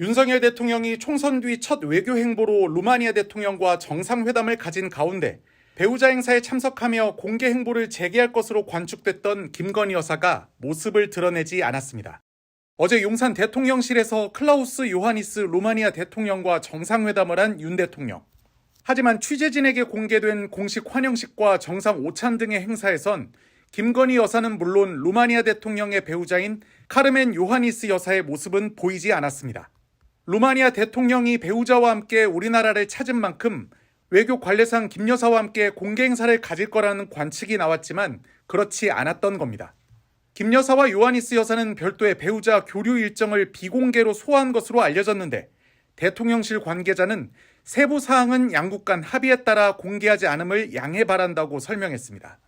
윤석열 대통령이 총선 뒤 첫 외교 행보로 루마니아 대통령과 정상회담을 가진 가운데 배우자 행사에 참석하며 공개 행보를 재개할 것으로 관측됐던 김건희 여사가 모습을 드러내지 않았습니다. 어제 용산 대통령실에서 클라우스 요하니스 루마니아 대통령과 정상회담을 한 윤 대통령. 하지만 취재진에게 공개된 공식 환영식과 정상 오찬 등의 행사에선 김건희 여사는 물론 루마니아 대통령의 배우자인 카르멘 요하니스 여사의 모습은 보이지 않았습니다. 루마니아 대통령이 배우자와 함께 우리나라를 찾은 만큼 외교 관례상 김 여사와 함께 공개 행사를 가질 거라는 관측이 나왔지만 그렇지 않았던 겁니다. 김 여사와 요하니스 여사는 별도의 배우자 교류 일정을 비공개로 소화한 것으로 알려졌는데 대통령실 관계자는 세부 사항은 양국 간 합의에 따라 공개하지 않음을 양해 바란다고 설명했습니다.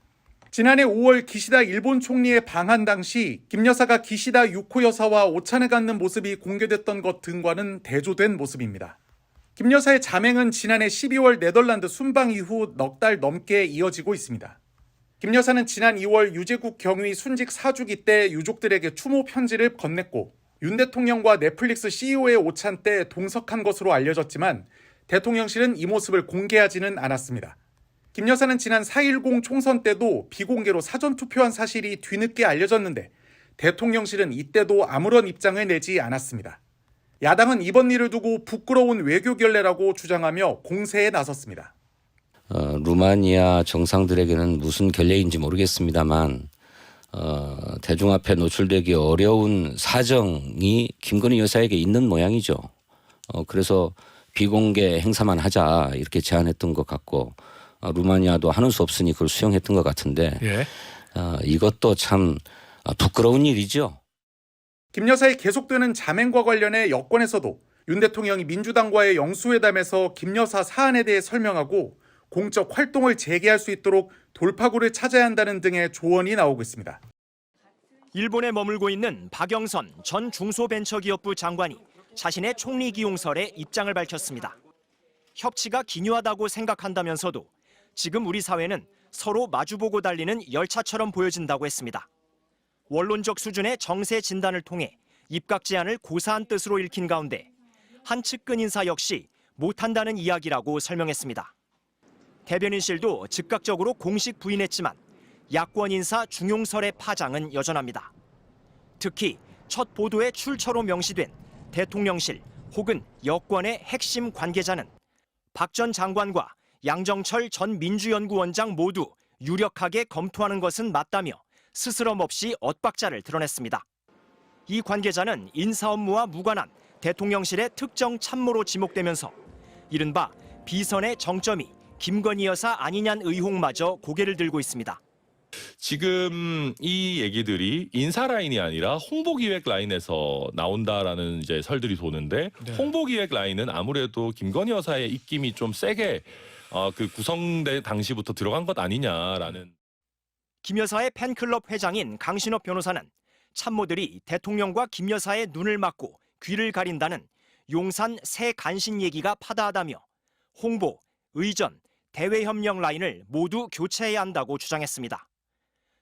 지난해 5월 기시다 일본 총리의 방한 당시 김 여사가 기시다 유코 여사와 오찬을 갖는 모습이 공개됐던 것 등과는 대조된 모습입니다. 김 여사의 자맹은 지난해 12월 네덜란드 순방 이후 넉 달 넘게 이어지고 있습니다. 김 여사는 지난 2월 유재국 경위 순직 4주기 때 유족들에게 추모 편지를 건넸고 윤 대통령과 넷플릭스 CEO의 오찬 때 동석한 것으로 알려졌지만 대통령실은 이 모습을 공개하지는 않았습니다. 김 여사는 지난 4.10 총선 때도 비공개로 사전투표한 사실이 뒤늦게 알려졌는데 대통령실은 이때도 아무런 입장을 내지 않았습니다. 야당은 이번 일을 두고 부끄러운 외교 결례라고 주장하며 공세에 나섰습니다. 루마니아 정상들에게는 무슨 결례인지 모르겠습니다만 대중 앞에 노출되기 어려운 사정이 김건희 여사에게 있는 모양이죠. 그래서 비공개 행사만 하자 이렇게 제안했던 것 같고 루마니아도 하는 수 없으니 그걸 수용했던 것 같은데 이것도 참 부끄러운 일이죠. 김 여사의 계속되는 자맹과 관련해 여권에서도 윤 대통령이 민주당과의 영수회담에서 김 여사 사안에 대해 설명하고 공적 활동을 재개할 수 있도록 돌파구를 찾아야 한다는 등의 조언이 나오고 있습니다. 일본에 머물고 있는 박영선 전 중소벤처기업부 장관이 자신의 총리 기용설에 입장을 밝혔습니다. 협치가 기묘하다고 생각한다면서도 지금 우리 사회는 서로 마주보고 달리는 열차처럼 보여진다고 했습니다. 원론적 수준의 정세 진단을 통해 입각 제안을 고사한 뜻으로 읽힌 가운데 한 측근 인사 역시 못한다는 이야기라고 설명했습니다. 대변인실도 즉각적으로 공식 부인했지만 야권 인사 중용설의 파장은 여전합니다. 특히 첫 보도에 출처로 명시된 대통령실 혹은 여권의 핵심 관계자는 박 전 장관과 양정철 전 민주연구원장 모두 유력하게 검토하는 것은 맞다며 스스럼 없이 엇박자를 드러냈습니다. 이 관계자는 인사 업무와 무관한 대통령실의 특정 참모로 지목되면서 이른바 비선의 정점이 김건희 여사 아니냐는 의혹마저 고개를 들고 있습니다. 지금 이 얘기들이 인사 라인이 아니라 홍보기획 라인에서 나온다라는 이제 설들이 도는데 홍보기획 라인은 아무래도 김건희 여사의 입김이 좀 세게 그 구성된 당시부터 들어간 것 아니냐라는. 김 여사의 팬클럽 회장인 강신업 변호사는 참모들이 대통령과 김 여사의 눈을 막고 귀를 가린다는 용산 새 간신 얘기가 파다하다며 홍보, 의전, 대외협력 라인을 모두 교체해야 한다고 주장했습니다.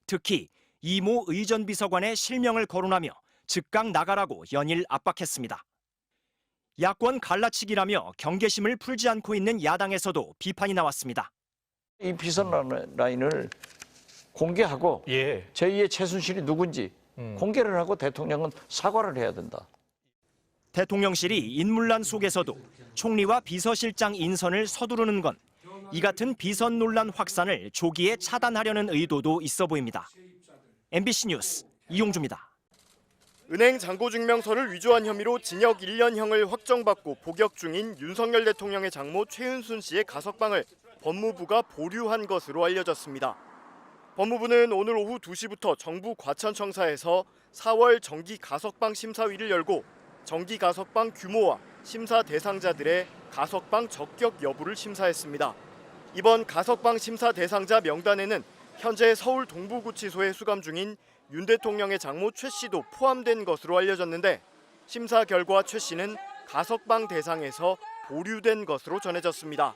특히 이모 의전 비서관의 실명을 거론하며 즉각 나가라고 연일 압박했습니다. 야권 갈라치기라며 경계심을 풀지 않고 있는 야당에서도 비판이 나왔습니다. 이 비선 라인을 공개하고 제2의 최순실이 누군지 공개를 하고 대통령은 사과를 해야 된다. 대통령실이 인물난 속에서도 총리와 비서실장 인선을 서두르는 건 이 같은 비선 논란 확산을 조기에 차단하려는 의도도 있어 보입니다. MBC 뉴스 이용주입니다. 은행 잔고증명서를 위조한 혐의로 징역 1년형을 확정받고 복역 중인 윤석열 대통령의 장모 최은순 씨의 가석방을 법무부가 보류한 것으로 알려졌습니다. 법무부는 오늘 오후 2시부터 정부 과천청사에서 4월 정기 가석방 심사위를 열고 정기 가석방 규모와 심사 대상자들의 가석방 적격 여부를 심사했습니다. 이번 가석방 심사 대상자 명단에는 현재 서울 동부구치소에 수감 중인 윤 대통령의 장모 최 씨도 포함된 것으로 알려졌는데 심사 결과 최 씨는 가석방 대상에서 보류된 것으로 전해졌습니다.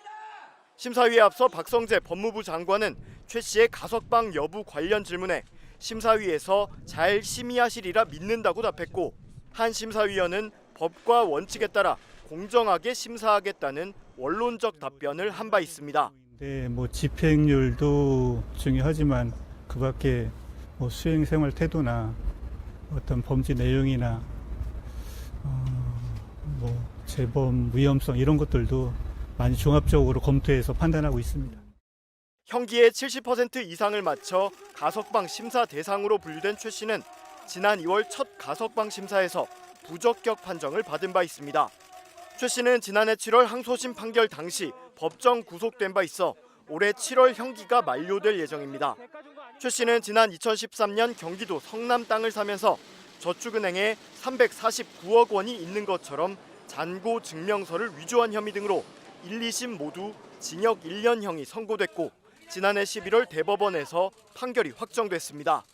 심사위에 앞서 박성재 법무부 장관은 최 씨의 가석방 여부 관련 질문에 심사위에서 잘 심의하시리라 믿는다고 답했고 한 심사위원은 법과 원칙에 따라 공정하게 심사하겠다는 원론적 답변을 한 바 있습니다. 네, 뭐 집행률도 중요하지만 그밖에 뭐 수행 생활 태도나 어떤 범죄 내용이나 뭐 재범 위험성 이런 것들도 많이 종합적으로 검토해서 판단하고 있습니다. 형기의 70% 이상을 맞춰 가석방 심사 대상으로 분류된 최 씨는 지난 2월 첫 가석방 심사에서 부적격 판정을 받은 바 있습니다. 최 씨는 지난해 7월 항소심 판결 당시 법정 구속된 바 있어 올해 7월 형기가 만료될 예정입니다. 최 씨는 지난 2013년 경기도 성남 땅을 사면서 저축은행에 349억 원이 있는 것처럼 잔고 증명서를 위조한 혐의 등으로 1, 2심 모두 징역 1년형이 선고됐고 지난해 11월 대법원에서 판결이 확정됐습니다.